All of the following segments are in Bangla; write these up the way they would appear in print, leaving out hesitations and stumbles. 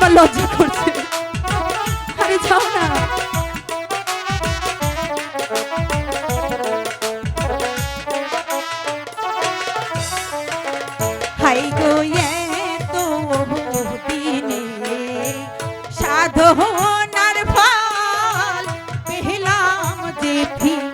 আমার লজ্জা করছে। আরে যাও না। হাই গো তো দিনে সাধনার ফল পেলাম যে ফিরে।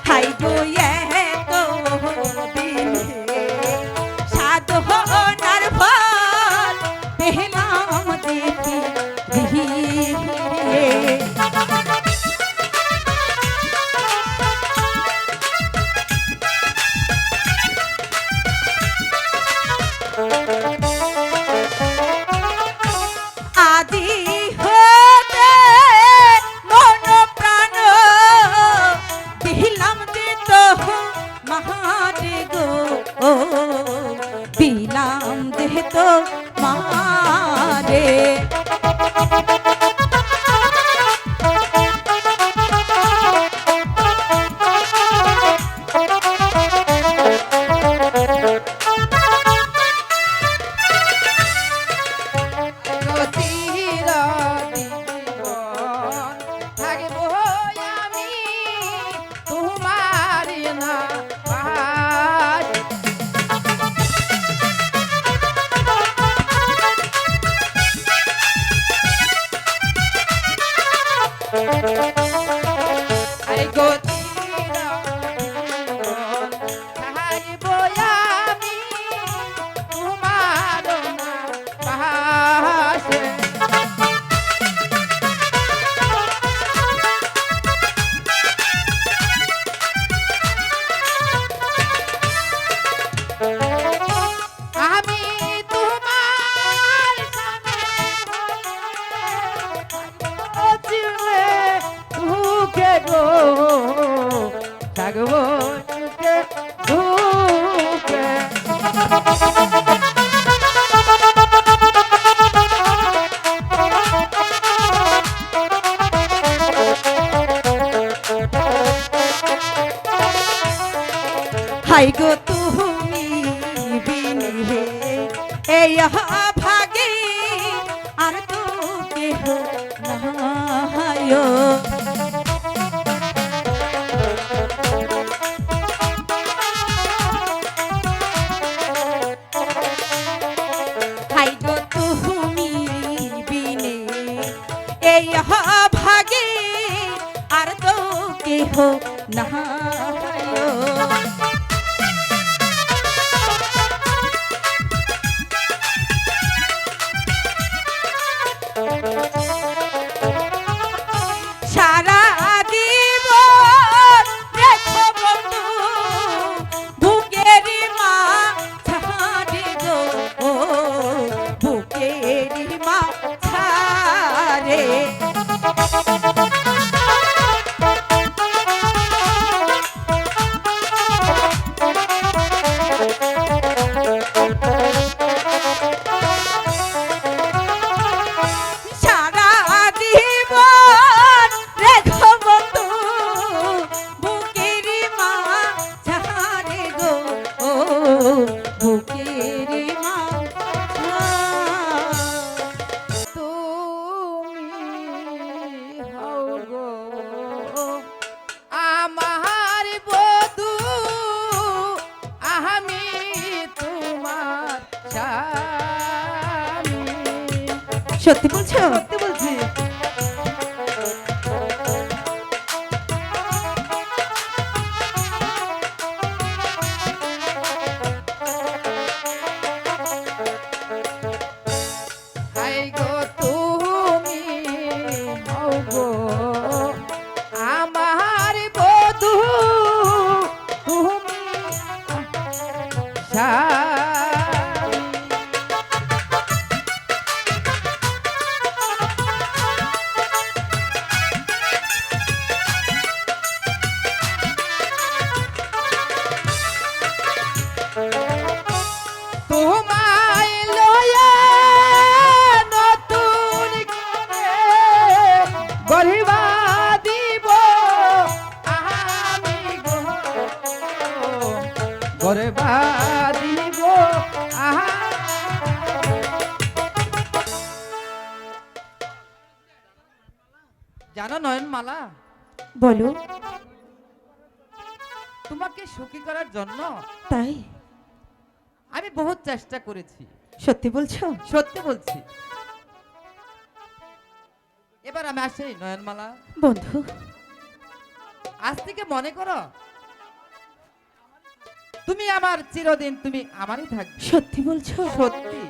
হাই গো তো দিনে সাধনার ফল পেলাম যে ফিরে। আদি হতে মন প্রাণ দিলাম যে তো মারে গো, দিলাম যে তো মারে। থাকবো সুখে দুঃখে। হাই গো তুমি বিনি হে এই ভাগে আর তো কেহ নাই। হাই গো তুমি বিনে এই ভাগে আর তো কেহ নাই। সারা দিব দেখো বন্ধু বুকেরি মা ছাড়ে গো, বুকেরি মা ছাড়ে। সত্যি বলছো? সত্যি বলছি। হাই গো তুমি হও গো আমার বধূ, তুমি নয়নমালা, বলো। তোমাকে সুখী করার জন্য তাই? আমি বহুত চেষ্টা করেছি। সত্যি বলছো? সত্যি বলছি। এবার আমি আসি নয়নমালা। বন্ধু, আজ থেকে মনে করো তুমি আমার চিরদিন, তুমি আমারই থাকবে। সত্যি বলছো? সত্যি।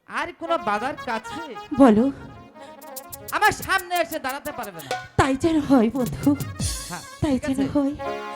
আর কোনো বাধার কাছে বলো। আমার সামনে এসে দাঁড়াতে পারবে না। তাই যেন হয় বন্ধু, হ্যাঁ, তাই ঠিক যেন আছে? হয়।